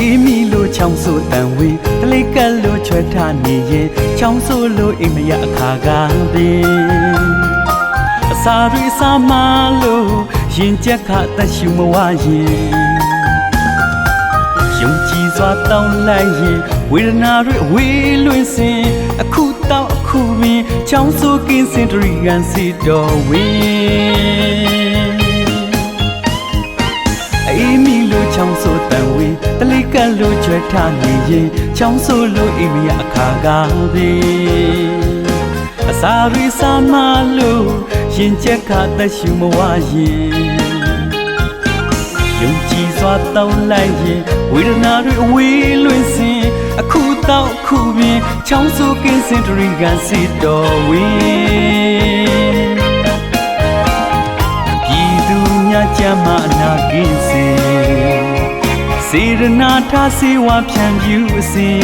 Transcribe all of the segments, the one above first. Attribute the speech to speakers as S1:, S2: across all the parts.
S1: အေးမီလိုချောင်းဆိုတန်ဝေးတလိကက်လိုချွဲထားနေရင်ချောင်းဆိုလိုအိမ်မရအခါကားပင်အစာတွေစားမလို့ရင်ကြက်ခသက်ရှူမဝရင်ယုံကြည်စွာတောင်းလိုက်ရင်ဝေဒနာတွေအဝေးလွင်စင်အခုတောက်အခုပင်ချောင်းဆိုကင်းစင်တရီကန်စီတော်ဝင်းအေးမီလိုချောင်းဆိုတန်ဝေးတလိကက်လိုချွဲထားနေရင်ချောင်းဆိုလိုအိမ်မရအခါကားပင်အစာတွေစားမလို့ရင်ကြက်ခသက်ရှူမဝရင်ယုံကြည်စွာတောင်းလိုက်ရင်ဝေဒနာတွေအဝေးလွင်စင်အခုတောက်အခုပင်ချောင်းဆိုကင်းစင်တရီကန်စီတော်ဝင်းပြည်သူများကြမ်းမာအနာကင်းစင်စေရနာထားစေဝါဖြန့်ဖြူအစဉ်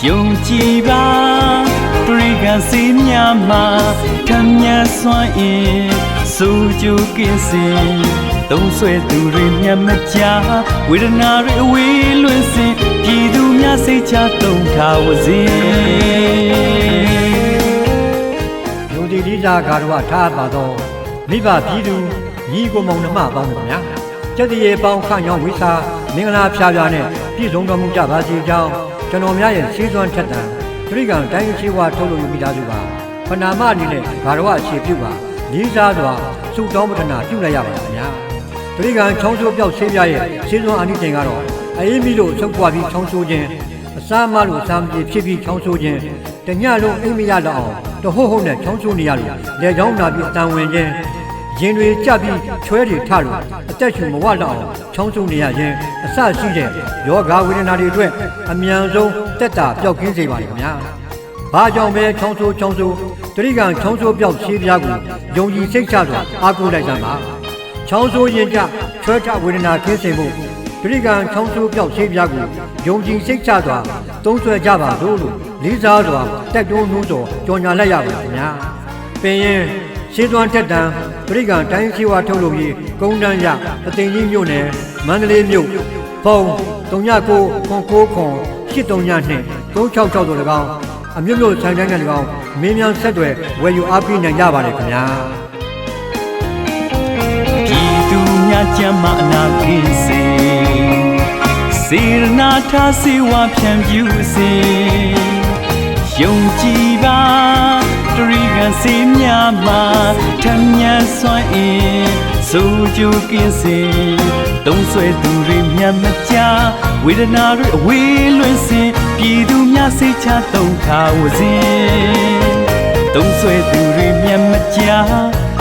S1: ယုံကြည်ပါတရီကန်စီများမှာထမ်းမြတ်စွာအင်ဆိုကြကင်းစင်သုံးဆွဲသူတွေမျက်မကြားဝေဒနာတွေအဝေးလွင်စင်ပြည်သူများစိတ်ချသုံးထားဝစဉ်
S2: ယုံကြည်လေးစားကာရဝထားပါတော့မိဘပြည်သူညီကိုမောင်နှမပေါင်းတို့များကျက်တရေပေါင်းခန့်ရောင်းဝိစာမင်္ဂလာဖြာဖြာနဲ့ပြည့်စုံတော်မူကြပါစေကြောင်းကျွန်တော်များရဲ့ရှင်းစွမ်းထက်တန်တရိကံတိုင်းချေဝါထုတ်လို့ယူမိသားစုပါပဏာမအနေနဲ့ကာရဝအခြေပြုပါလေးစားစွာစုတောင်းပတနာပြုလိုက်ရပါခင်ဗျာတရိကံချောင်းဆိုးပြောက်ဆေးပြရဲ့ရှင်းစွမ်းအနိတင်ကတော့အေးမီလို့ဆုတ်ပွားပြီးချောင်းဆိုးခြင်းအစားမလို့အစာမပြေဖြစ်ပြီးချောင်းဆိုးခြင်းတညလုံးအိမ်မရတော့အောင်တဟုတ်ဟုတ်နဲ့ချောင်းဆိုးနေရလို့လေချောင်းနာပြီးအတန်ဝင်ခြင်းရင်တွေကြပြီးချွဲတွေထလို့အသက်ရှူမဝတော့အောင်ချောင်းဆိုးနေရခြင်းအဆရှိတဲ့ယောဂဝေဒနာတွေအတွက်အမြန်ဆုံးတက်တာပျောက်ကင်းစေပါလိမ့်ခင်ဗျာဘာကြောင့်ပဲချောင်းဆိုးတရိကံချောင်းဆိုးပြောက်ဆေးပြားကိုယုံကြည်စိတ်ချစွာအားကိုးလိုက်ကြပါချောင်းဆိုးရင်ကြချွဲထဝေဒနာကင်းစင်မှုတရိကံချောင်းဆိုးပြောက်ဆေးပြားကိုယုံကြည်စိတ်ချစွာသုံးဆွဲကြပါလို့လေးစားစွာတက်တွန်းနှိုးဆော်ကြော်ညာလိုက်ရပါခင်ဗျာပင်ရင်ရှင်းသွမ်းတက်တန်တရိကံတိုင်းချေဝါထုတ်လို့ပြီးကုန်းတန်းရအသိကြီးမြို့နယ်မန္တလေးမြို့ဖုန်း39ခွန်83ညနှင့်366တို့၎င်းအမျိုးမျိုးဆိုင်တိုင်းက၎င်းမင်းများဆက်တွေဝယ်ယူအားပေးနိုင်ကြပါတယ်ခင်ဗျာ
S1: ပြည်သူများကြမ်းမာအနာကင်းစင်စေရနာထားစေဝါဖြန့်ဖြူစဉ်ယုံကြည်ပါတရီကန်စီများမှာထမ်းမြတ်စွာအင်ဆိုကြကင်းစင်သုံးဆွဲသူတွေမျက်မကြားဝေဒနာတွေအဝေးလွင်စင်ပြည်သူများစိတ်ချသုံးထားဝစဉ်သုံးဆွဲသူတွေမျက်မကြား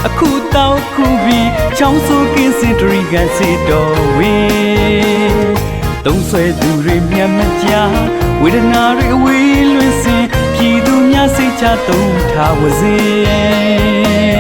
S1: အခုတောက်ခုပြီးချောင်းဆိုကင်းစင်တရီကန်စီတော်ဝင်းသုံးဆွဲသူတွေမျက်မကြားဝေဒနာတွေအဝေးလွင်စင်ပြည်သူများစိတ်ချသုံးထားဝစဉ်